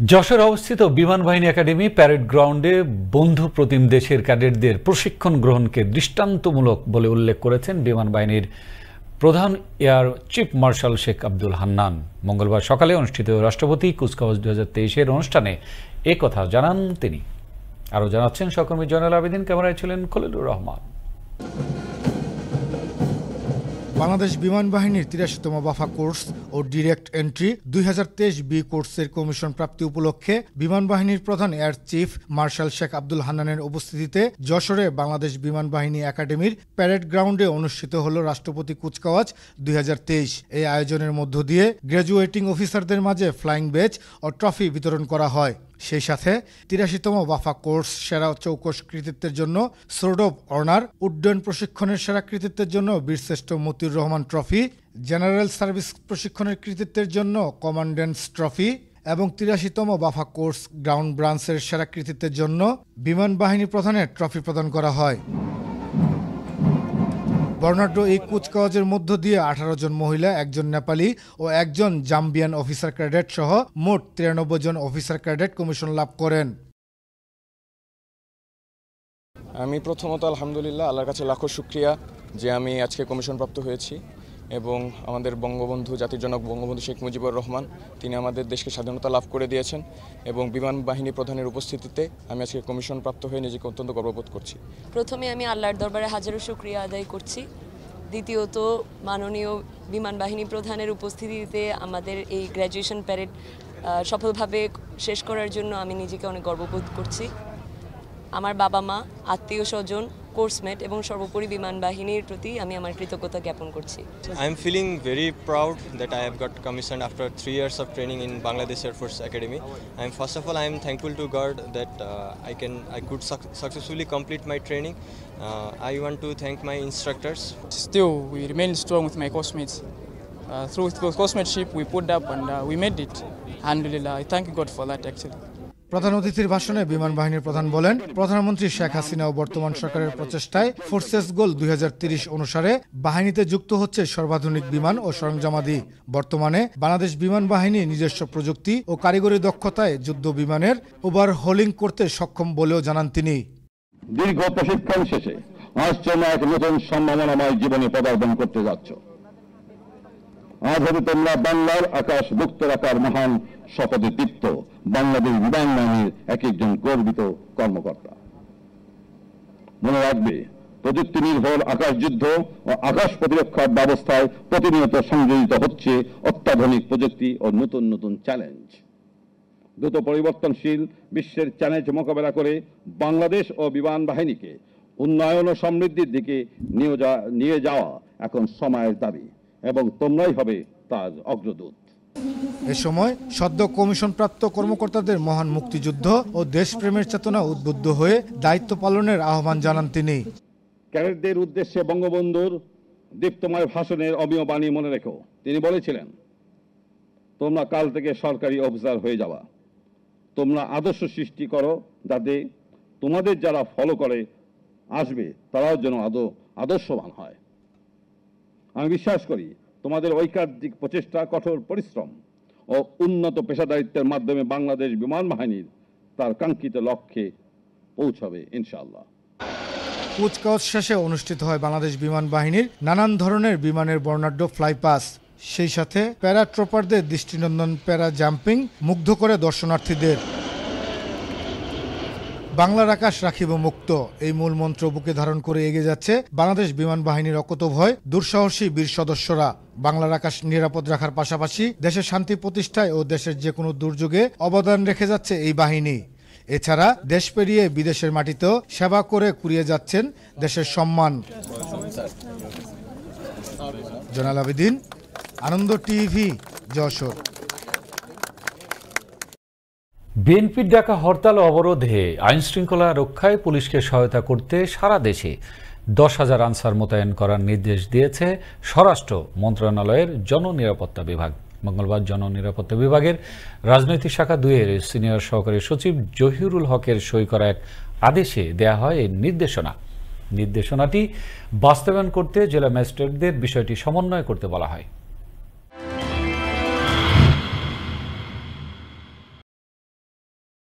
যশোরে অবস্থিত বিমান বাহিনী একাডেমি প্যারেড গ্রাউন্ডে বন্ধু প্রতিম দেশের ক্যাডেটদের প্রশিক্ষণ গ্রহণকে দৃষ্টান্তমূলক বলে উল্লেখ করেছেন বিমান বাহিনীর প্রধান air chief marshal Sheikh Abdul Hannan. মঙ্গলবার সকালে অনুষ্ঠিত রাষ্ট্রপতি কুচকাওয়াজ 2023-এর অনুষ্ঠানে একথা জানান তিনি। আরও জানাচ্ছেন সহকর্মী জয়নাল আবেদিন, ক্যামেরায় ছিলেন খলিলুর রহমান। বাংলাদেশ বিমান বাহিনীর 83তম বাফা কোর্স ও ডিরেক্ট এন্ট্রি 2023 বি কোর্সের কমিশন প্রাপ্তি উপলক্ষে বিমান বাহিনীর প্রধান air chief marshal Sheikh Abdul হান্নানের উপস্থিতিতে যশোরে বাংলাদেশ বিমান বাহিনী একাডেমির প্যারেড গ্রাউন্ডে অনুষ্ঠিত হল রাষ্ট্রপতি কুচকাওয়াজ 2023। এই আয়োজনের মধ্য দিয়ে গ্র্যাজুয়েটিং অফিসারদের মাঝে ফ্লাইং ব্যাজ ও ট্রফি বিতরণ করা হয়। সেই সাথে 83তম বাফা কোর্স সেরা চৌকস কৃতিত্বের জন্য সোর্ড অব অনার, উড্ডয়ন প্রশিক্ষণের সেরা কৃতিত্বের জন্য Bir Sreshtho Matiur Rahman trophy, general service প্রশিক্ষণের কৃতিত্বের জন্য কমান্ড্যান্টস ট্রফি এবং 83তম বাফা কোর্স গ্রাউন্ড ব্রাঞ্চের সেরা কৃতিত্বের জন্য বিমান বাহিনী প্রধানের ট্রফি প্রদান করা হয়। বর্ণাঢ্য এই কুচকাওয়াজের মধ্য দিয়ে 18 জন মহিলা, 1 জন নেপালি ও 1 জন জাম্বিয়ান অফিসার ক্যাডেট সহ মোট 93 জন অফিসার ক্যাডেট কমিশন লাভ করেন। আমি প্রথমত আলহামদুলিল্লাহ আল্লাহর কাছে লাখো শুকরিয়া যে আমি আজকে কমিশন প্রাপ্ত হয়েছি এবং আমাদের বঙ্গবন্ধু, জাতির জনক বঙ্গবন্ধু শেখ মুজিবুর রহমান তিনি আমাদের দেশকে স্বাধীনতা লাভ করে দিয়েছেন এবং বিমান বাহিনী প্রধানের উপস্থিতিতে আমি আজকে কমিশন প্রাপ্ত হয়ে নিজেকে অত্যন্ত গর্ববোধ করছি। প্রথমে আমি আল্লাহর দরবারে হাজারো শুকরিয়া আদায় করছি। দ্বিতীয়ত মাননীয় বিমান বাহিনী প্রধানের উপস্থিতিতে আমাদের এই গ্র্যাজুয়েশন প্যারেড সফলভাবে শেষ করার জন্য আমি নিজেকে অনেক গর্ববোধ করছি। আমার বাবা মা, আত্মীয় স্বজন, কোর্সমেট এবং সর্বোপরি বিমান বাহিনীর প্রতি আমি আমার কৃতজ্ঞতা জ্ঞাপন করছি। I am feeling very proud that I have got commissioned after 3 years of training in Bangladesh Air Force Academy. And first of all, I am thankful to God that I could successfully complete my training. I want to thank my instructors. Still, we remain strong with my course-mates. Through course-mateship, we put up and we made it. Alhamdulillah, I thank God for that actually. প্রধান অতিথির ভাষণে বিমান বাহিনীর প্রধান বলেন, প্রধানমন্ত্রী শেখ হাসিনা ও বর্তমান সরকারের প্রচেষ্টায় ফোর্সেস গোল 2030 অনুসারে বাহিনীতে যুক্ত হচ্ছে সর্বাধুনিক বিমান ও সরঞ্জামাদি। বর্তমানে বাংলাদেশ বিমান বাহিনী নিজস্ব প্রযুক্তি ও কারিগরি দক্ষতায় যুদ্ধ বিমানের ওভারহোলিং করতে সক্ষম বলেও জানান তিনি। দীর্ঘ প্রশিক্ষণ শেষে আজ তোমরা এক নতুন সম্ভাবনাময় জীবনে পদার্পণ করতে যাচ্ছ। আজ হতে তোমরা বাংলার আকাশ মুক্ত রাখার মহান শপথে তৃপ্ত বাংলাদেশ বিমান বাহিনীর এক একজন গর্বিত কর্মকর্তা। মনে রাখবে, প্রযুক্তি নির্ভর আকাশ যুদ্ধ ও আকাশ প্রতিরক্ষা ব্যবস্থায় প্রতিনিয়ত সংযোজিত হচ্ছে অত্যাধুনিক প্রযুক্তি ও নতুন নতুন চ্যালেঞ্জ। দ্রুত পরিবর্তনশীল বিশ্বের চ্যালেঞ্জ মোকাবেলা করে বাংলাদেশ ও বিমান বাহিনীকে উন্নয়ন ও সমৃদ্ধির দিকে নিয়ে যাওয়া এখন সময়ের দাবি এবং তোমরাই হবে তার অগ্রদূত। এ সময় সদ্য কমিশনপ্রাপ্ত কর্মকর্তাদের মহান মুক্তিযুদ্ধ ও দেশপ্রেমের চেতনা উদ্বুদ্ধ হয়ে দায়িত্ব পালনের আহ্বান জানান তিনি। ক্যাডেটদের উদ্দেশ্যে বঙ্গবন্ধুর দীপ্তময় ভাষণের অমীয় বাণী মনে রেখো। তিনি বলেছিলেন, তোমরা কাল থেকে সরকারি অফিসার হয়ে যাওয়া। তোমরা আদর্শ সৃষ্টি করো যাতে তোমাদের যারা ফলো করে আসবে তারাও যেন আদর্শবান হয়। আমি বিশ্বাস করি তোমাদের ঐকান্তিক প্রচেষ্টা, কঠোর পরিশ্রম ও উন্নত পেশাদারিত্বের মাধ্যমে বাংলাদেশ বিমান বাহিনীর তার কাঙ্ক্ষিত লক্ষ্যে পৌঁছাবে ইনশাআল্লাহ। কুচকাওয়াজ শেষে অনুষ্ঠিত হয় বাংলাদেশ বিমান বাহিনীর নানান ধরনের বিমানের বর্ণাঢ্য ফ্লাই পাস। সেই সাথে প্যারাট্রপারদের দৃষ্টিনন্দন প্যারা জাম্পিং মুগ্ধ করে দর্শনার্থীদের। বাংলার আকাশ রাখিব মুক্ত, এই মূল মন্ত্র বুকে ধারণ করে এগিয়ে যাচ্ছে বাংলাদেশ বিমান বাহিনীর অকুতোভয় দুঃসাহসী বীর সদস্যরা। বাংলার আকাশ নিরাপদ রাখার পাশাপাশি দেশের শান্তি প্রতিষ্ঠায় ও দেশের যে কোনো দুর্যোগে অবদান রেখে যাচ্ছে এই বাহিনী। এছাড়া দেশ পেরিয়ে বিদেশের মাটিতেও সেবা করে কুড়িয়ে যাচ্ছেন দেশের সম্মান। জয়নাল আবেদিন, আনন্দ টিভি, যশোর। বিএনপির ডাকা হরতাল অবরোধে আইনশৃঙ্খলা রক্ষায় পুলিশকে সহায়তা করতে সারা দেশে 10,000 আনসার মোতায়েন করার নির্দেশ দিয়েছে স্বরাষ্ট্র মন্ত্রণালয়ের জননিরাপত্তা বিভাগ। মঙ্গলবার জননিরাপত্তা বিভাগের রাজনৈতিক শাখা 2-এর সিনিয়র সহকারী সচিব জহিরুল হকের সই করা এক আদেশে দেয়া হয় এই নির্দেশনাটি বাস্তবায়ন করতে জেলা ম্যাজিস্ট্রেটদের বিষয়টি সমন্বয় করতে বলা হয়।